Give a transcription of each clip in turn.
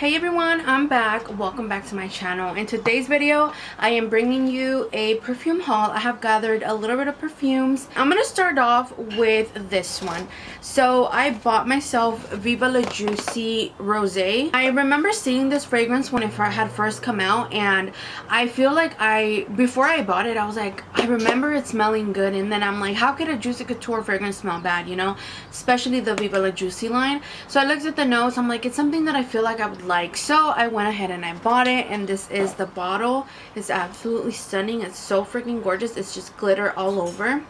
Hey everyone, I'm back. Welcome back to my channel. In today's video, I am bringing you a perfume haul. I have gathered a little bit of perfumes. I'm gonna start off with this one. So I bought myself Viva La Juicy Rosé. I remember seeing this fragrance when it had first come out, and I feel like before I bought it, I was like, I remember it smelling good, and then I'm like, how could a Juicy Couture fragrance smell bad, you know? Especially the Viva La Juicy line. So I looked at the notes. I'm like, it's something that I feel like I would like, so I went ahead and I bought it, and this is the bottle. It's absolutely stunning. It's so freaking gorgeous. It's just glitter all over,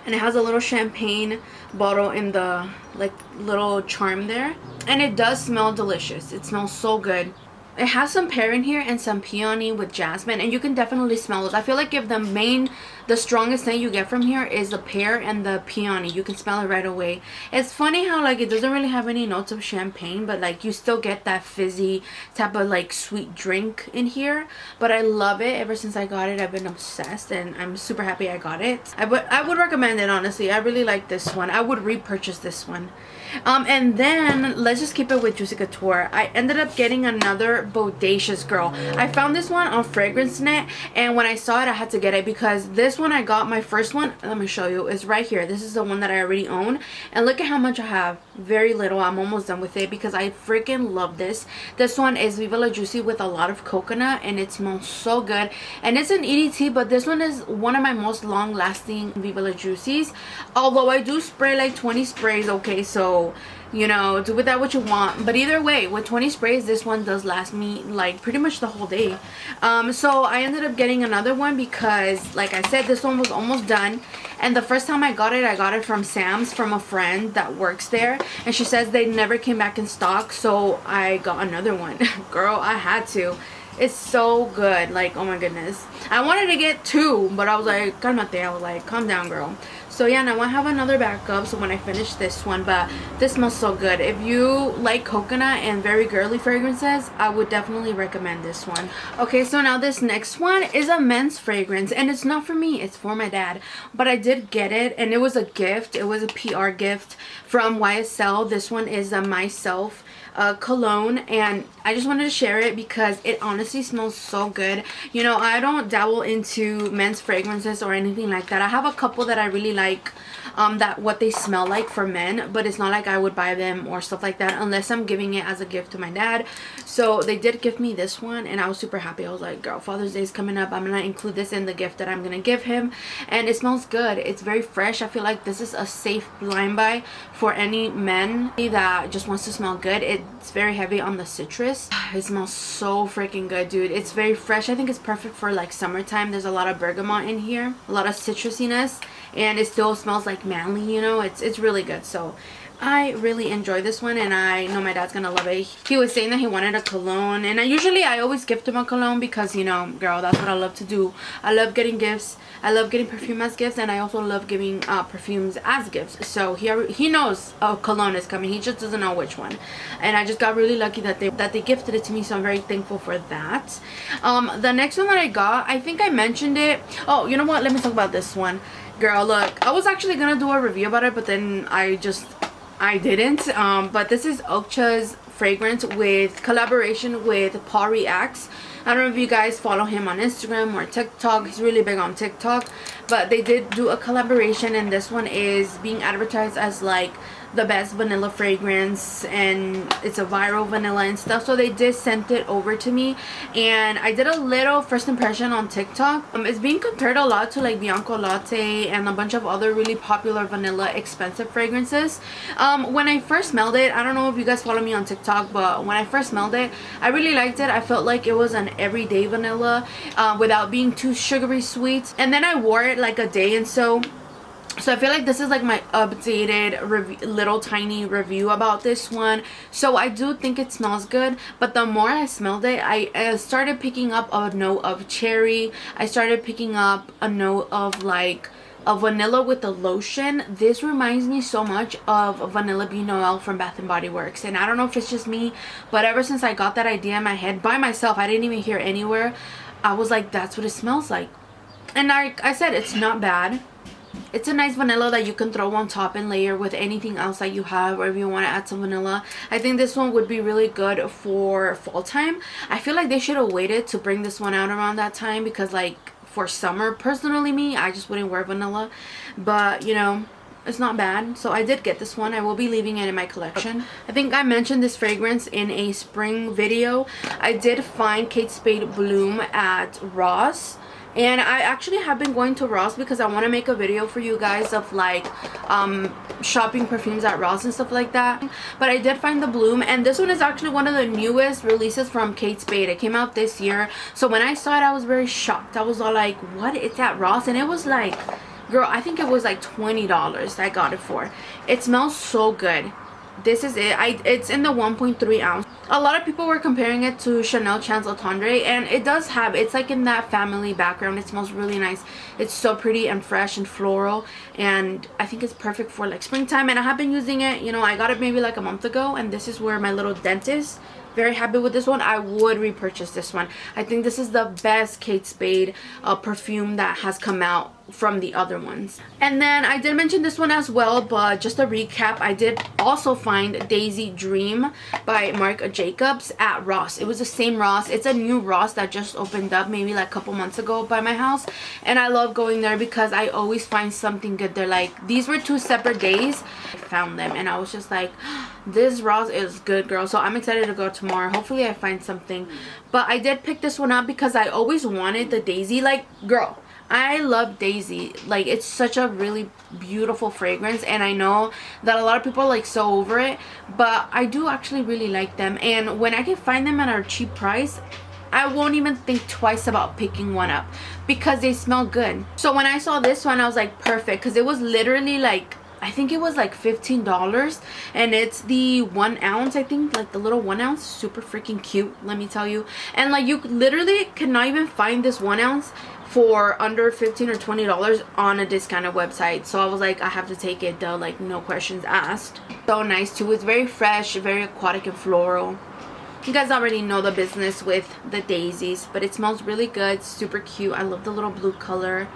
and it has a little champagne bottle in the like little charm there, and it does smell delicious. It smells so good. It has some pear in here and some peony with jasmine, and you can definitely smell it. I feel like if the strongest scent you get from here is the pear and the peony, you can smell it right away. It's funny how like it doesn't really have any notes of champagne, but like you still get that fizzy type of like sweet drink in here. But I love it. Ever since I got it, I've been obsessed, and I'm super happy I got it. I would recommend it, honestly. I really like this one. I would repurchase this one. And then let's just keep it with Juicy Couture. I ended up getting another Bodacious Girl. I found this one on FragranceNet, and when I saw it, I had to get it because this one I got, my first one, let me show you, is right here. This is the one that I already own, and look at how much I have. Very little. I'm almost done with it because I freaking love this. This one is Viva La Juicy with a lot of coconut, and it smells so good, and it's an EDT, but this one is one of my most long lasting Viva La Juicy's, although I do spray like 20 sprays. Okay, so you know, do with that what you want, but either way, with 20 sprays, this one does last me like pretty much the whole day. So I ended up getting another one because, like I said, this one was almost done, and the first time I got it from Sam's, from a friend that works there, and she says they never came back in stock, so I got another one. Girl, I had to. It's so good. Like, oh my goodness, I wanted to get two, but I was like, calmate. I was like, calm down, girl. So yeah, now I have another backup, so when I finish this one, but this smells so good. If you like coconut and very girly fragrances, I would definitely recommend this one. Okay, so now this next one is a men's fragrance, and it's not for me, it's for my dad, but I did get it, and it was a gift. It was a PR gift from YSL. This one is a Myself cologne, and I just wanted to share it because it honestly smells so good. You know, I don't dabble into men's fragrances or anything like that. I have a couple that I really like, that what they smell like for men, but it's not like I would buy them or stuff like that unless I'm giving it as a gift to my dad. So they did give me this one, and I was super happy. I was like, girl, Father's Day is coming up, I'm gonna include this in the gift that I'm gonna give him, and it smells good. It's very fresh. I feel like this is a safe blind buy for any men that just wants to smell good. It's very heavy on the citrus. It smells so freaking good, dude. It's very fresh. I think it's perfect for like summertime. There's a lot of bergamot in here, a lot of citrusiness, and it still smells like manly, you know. It's really good. So I really enjoy this one, and I know my dad's gonna love it. He was saying that he wanted a cologne, and I always gift him a cologne because, you know, girl, that's what I love to do. I love getting gifts. I love getting perfume as gifts, and I also love giving perfumes as gifts. So he knows a cologne is coming. He just doesn't know which one, and I just got really lucky that they gifted it to me. So I'm very thankful for that. The next one that I got, I think I mentioned it. Oh, you know what? Let me talk about this one. Girl, look, I was actually gonna do a review about it, but then I didn't. But this is Okcha's fragrance with collaboration with Paul Reacts. I don't know if you guys follow him on Instagram or TikTok. He's really big on TikTok, but they did do a collaboration, and this one is being advertised as like the best vanilla fragrance, and it's a viral vanilla and stuff. So they did send it over to me, and I did a little first impression on TikTok. It's being compared a lot to like Bianco Latte and a bunch of other really popular vanilla expensive fragrances. When I first smelled it, I don't know if you guys follow me on TikTok, but when I first smelled it, I really liked it. I felt like it was an everyday vanilla, without being too sugary sweet. And then I wore it like a day, and so I feel like this is like my updated little tiny review about this one. So I do think it smells good, but the more I smelled it, I started picking up a note of cherry. I started picking up a note of like a vanilla with the lotion. This reminds me so much of Vanilla Bean Noel from Bath & Body Works, and I don't know if it's just me, but ever since I got that idea in my head by myself, I didn't even hear anywhere, I was like, that's what it smells like. And I said, it's not bad. It's a nice vanilla that you can throw on top and layer with anything else that you have, or if you want to add some vanilla. I think this one would be really good for fall time. I feel like they should have waited to bring this one out around that time, because like for summer, personally me, I just wouldn't wear vanilla. But you know, it's not bad. So I did get this one. I will be leaving it in my collection. I think I mentioned this fragrance in a spring video. I did find Kate Spade Bloom at Ross. And I actually have been going to Ross because I want to make a video for you guys of like shopping perfumes at Ross and stuff like that. But I did find the Bloom, and this one is actually one of the newest releases from Kate Spade. It came out this year. So when I saw it, I was very shocked. I was all like, what? It's at Ross? And it was like, girl, I think it was like $20 I got it for. It smells so good. This is it. It's in the 1.3 ounce. A lot of people were comparing it to Chanel Chance Tendre, and it does have, it's like in that family background. It smells really nice. It's so pretty and fresh and floral, and I think it's perfect for like springtime. And I have been using it, you know, I got it maybe like a month ago, and this is where my little dent is. Very happy with this one. I would repurchase this one. I think this is the best Kate Spade perfume that has come out from the other ones. And then I did mention this one as well, but just a recap, I did also find Daisy Dream by Marc Jacobs at Ross. It was the same Ross. It's a new Ross that just opened up maybe like a couple months ago by my house, and I love going there because I always find something good there. Like these were 2 separate days I found them, and I was just like, this Ross is good, girl. So I'm excited to go tomorrow. Hopefully I find something. But I did pick this one up because I always wanted the Daisy. Like, girl, I love Daisy. Like, it's such a really beautiful fragrance, and I know that a lot of people are like so over it, but I do actually really like them. And when I can find them at a cheap price, I won't even think twice about picking one up because they smell good. So when I saw this one, I was like, perfect, because it was literally like, I think it was like $15, and it's the 1 ounce, I think, like the little 1 ounce. Super freaking cute, let me tell you. And like, you literally cannot even find this 1 ounce for under $15 or $20 on a discounted website. So I was like, I have to take it though, like no questions asked. So nice too. It's very fresh, very aquatic and floral. You guys already know the business with the daisies, but it smells really good. Super cute. I love the little blue color.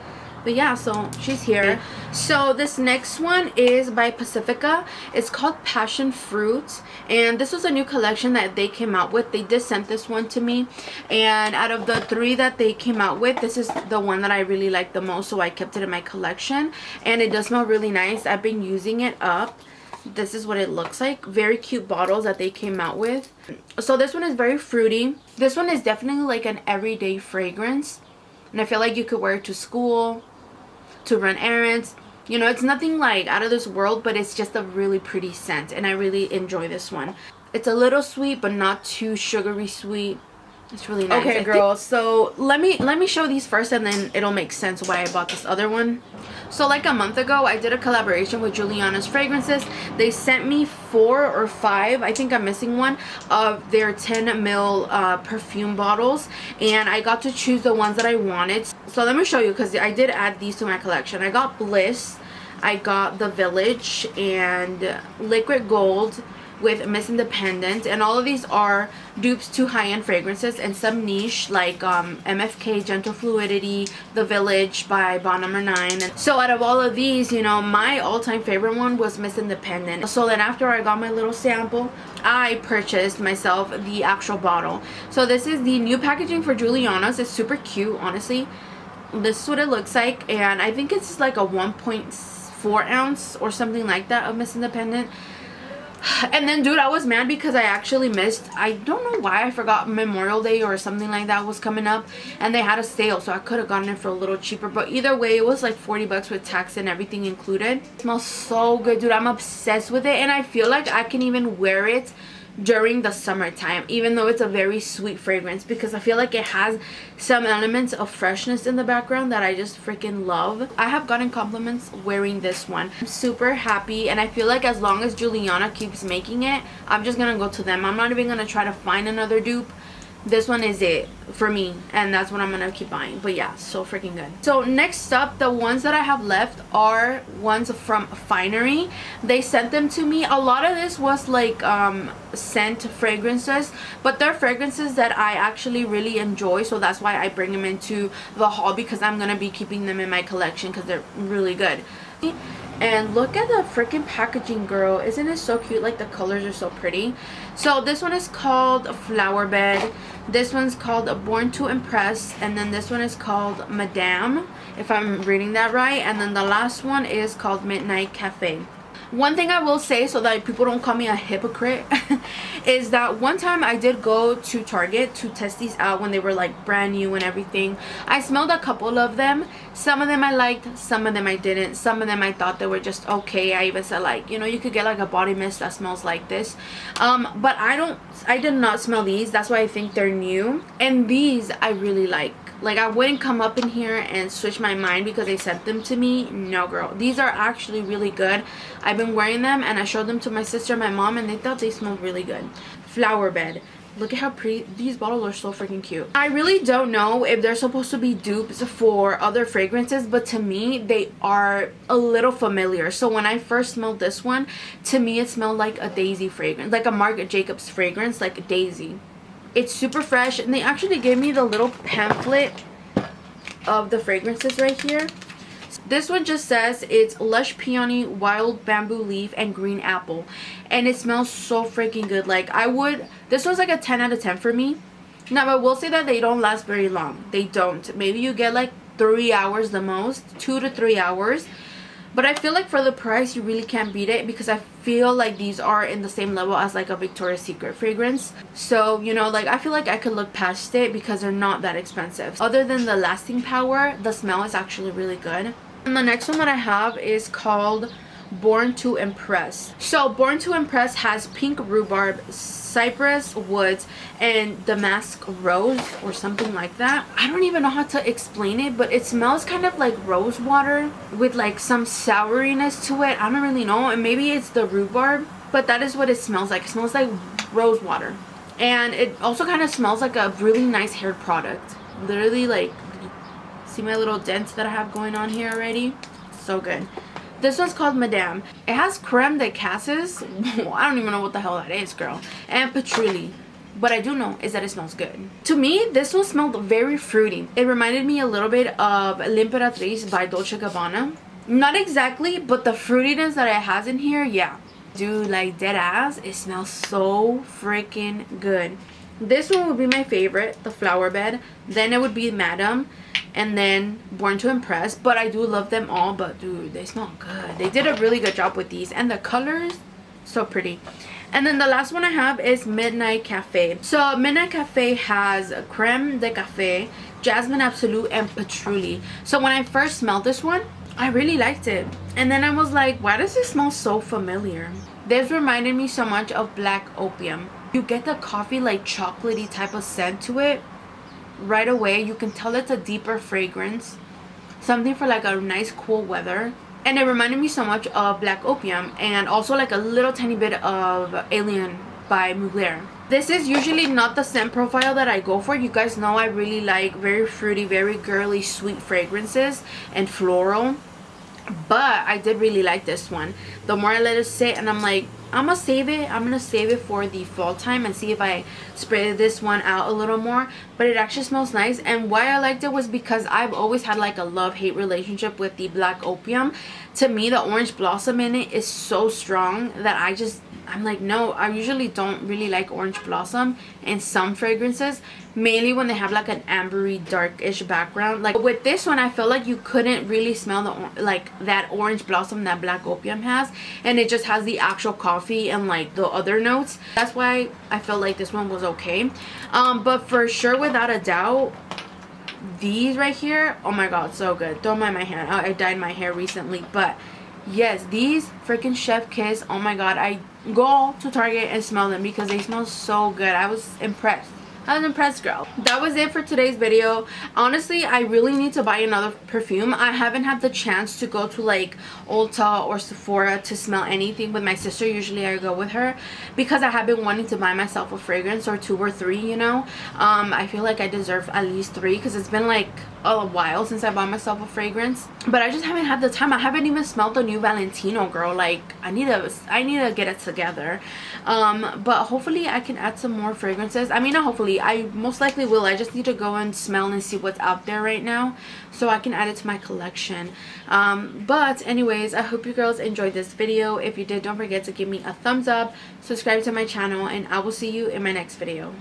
But yeah, so she's here. So this next one is by Pacifica. It's called Passion Fruit, and this was a new collection that they came out with. They did send this one to me, and out of the 3 that they came out with, this is the one that I really like the most, so I kept it in my collection. And it does smell really nice. I've been using it up. This is what it looks like. Very cute bottles that they came out with. So this one is very fruity. This one is definitely like an everyday fragrance, and I feel like you could wear it to school, to run errands. You know, it's nothing like out of this world, but it's just a really pretty scent, and I really enjoy this one. It's a little sweet, but not too sugary sweet. It's really nice. Okay, girl, so let me show these first, and then it'll make sense why I bought this other one. So like a month ago, I did a collaboration with Giuliana's Fragrances. They sent me 4 or 5, I think I'm missing one, of their 10 ml perfume bottles, and I got to choose the ones that I wanted. So let me show you, because I did add these to my collection. I got Bliss, I got The Village, and Liquid Gold with Miss Independent, and all of these are dupes to high-end fragrances and some niche like MFK Gentle Fluidity, The Village by Bond Number 9. And so out of all of these, you know, my all-time favorite one was Miss Independent. So then after I got my little sample, I purchased myself the actual bottle. So this is the new packaging for Giuliana's. It's super cute, honestly. This is what it looks like, and I think it's like a 1.4 ounce or something like that of Miss Independent. And then, dude, I was mad because I actually missed, I don't know why, I forgot Memorial Day or something like that was coming up, and they had a sale, so I could have gotten it for a little cheaper. But either way, it was like 40 bucks with tax and everything included. It smells so good, dude. I'm obsessed with it, and I feel like I can even wear it during the summertime, even though it's a very sweet fragrance, because I feel like it has some elements of freshness in the background that I just freaking love. I have gotten compliments wearing this one. I'm super happy, and I feel like as long as Giuliana keeps making it, I'm just gonna go to them. I'm not even gonna try to find another dupe. This one is it for me, and that's what I'm gonna keep buying. But yeah, so freaking good. So next up, the ones that I have left are ones from Finery. They sent them to me. A lot of this was like scent fragrances, but they're fragrances that I actually really enjoy, so that's why I bring them into the haul, because I'm gonna be keeping them in my collection because they're really good. And look at the freaking packaging, girl. Isn't it so cute? Like, the colors are so pretty. So this one is called Flower Bed. This one's called Born to Impress. And then this one is called Madame, if I'm reading that right. And then the last one is called Midnight Cafe. One thing I will say, so that people don't call me a hypocrite, is that one time I did go to Target to test these out when they were like brand new and everything. I smelled a couple of them. Some of them I liked, some of them I didn't. Some of them I thought they were just okay. I even said, like, you know, you could get like a body mist that smells like this. But I did not smell these. That's why I think they're new. And these I really like. Like, I wouldn't come up in here and switch my mind because they sent them to me. No, girl. These are actually really good. I've been wearing them and I showed them to my sister and my mom and they thought they smelled really good. Flower Bed. Look at how pretty. These bottles are so freaking cute. I really don't know if they're supposed to be dupes for other fragrances, but to me, they are a little familiar. So when I first smelled this one, to me, it smelled like a Daisy fragrance. Like a Marc Jacobs fragrance, like a Daisy. It's super fresh, and they actually gave me the little pamphlet of the fragrances right here. This one just says it's lush peony, wild bamboo leaf, and green apple, and it smells so freaking good. Like, this one's like a 10 out of 10 for me. Now I will say that they don't last very long. They don't. Maybe you get like 3 hours the most, 2 to 3 hours. But I feel like for the price, you really can't beat it because I feel like these are in the same level as like a Victoria's Secret fragrance. So, you know, like, I feel like I could look past it because they're not that expensive. Other than the lasting power, the smell is actually really good. And the next one that I have is called Born to Impress. So Born to Impress has pink rhubarb, cypress woods, and damask rose or something like that. I don't even know how to explain it, but it smells kind of like rose water with like some souriness to it. I don't really know, and maybe it's the rhubarb, but that is what it smells like. It smells like rose water, and it also kind of smells like a really nice hair product. Literally, like, see my little dents that I have going on here already? So good. This one's called Madame. It has creme de cassis. I don't even know what the hell that is, girl. And patchouli. What I do know is that it smells good. To me, this one smelled very fruity. It reminded me a little bit of L'Imperatrice by Dolce & Gabbana. Not exactly, but the fruitiness that it has in here, yeah. Dude, like, dead ass, it smells so freaking good. This one would be my favorite, the Flower Bed. Then it would be Madame. And then Born to Impress. But I do love them all. But dude, they smell good. They did a really good job with these. And the colors, so pretty. And then the last one I have is Midnight Cafe. So Midnight Cafe has creme de cafe, jasmine absolute, and patchouli. So when I first smelled this one, I really liked it. And then I was like, why does it smell so familiar? This reminded me so much of Black Opium. You get the coffee, like, chocolatey type of scent to it right away. You can tell it's a deeper fragrance, something for like a nice cool weather. And it reminded me so much of Black Opium, and also like a little tiny bit of Alien by Mugler. This is usually not the scent profile that I go for. You guys know I really like very fruity, very girly, sweet fragrances and floral. But I did really like this one. The more I let it sit, and I'm like, I'm gonna save it for the fall time and see if I spray this one out a little more. But it actually smells nice, and why I liked it was because I've always had like a love-hate relationship with the Black Opium. To me, the orange blossom in it is so strong that I'm like, no, I usually don't really like orange blossom in some fragrances, mainly when they have like an ambery darkish background. Like with this one, I felt like you couldn't really smell that orange blossom that Black Opium has, and it just has the actual coffee and like the other notes. That's why I felt like this one was okay. But for sure, without a doubt, these right here, oh my god, so good. Don't mind my hair, I dyed my hair recently, but yes, these freaking Chef Kiss, oh my god, I go to Target and smell them because they smell so good. I was impressed. Girl. That was it for today's video. Honestly, I really need to buy another perfume. I haven't had the chance to go to like Ulta or Sephora to smell anything with my sister. Usually I go with her because I have been wanting to buy myself a fragrance or 2 or 3, you know. I feel like I deserve at least 3 because it's been like a while since I bought myself a fragrance, but I just haven't had the time. I haven't even smelled the new Valentino, girl. Like, I need to get it together. But hopefully I can add some more fragrances. I mean, not hopefully, eventually. I most likely will. I just need to go and smell and see what's out there right now so I can add it to my collection. But anyways, I hope you girls enjoyed this video. If you did, don't forget to give me a thumbs up, subscribe to my channel, and I will see you in my next video.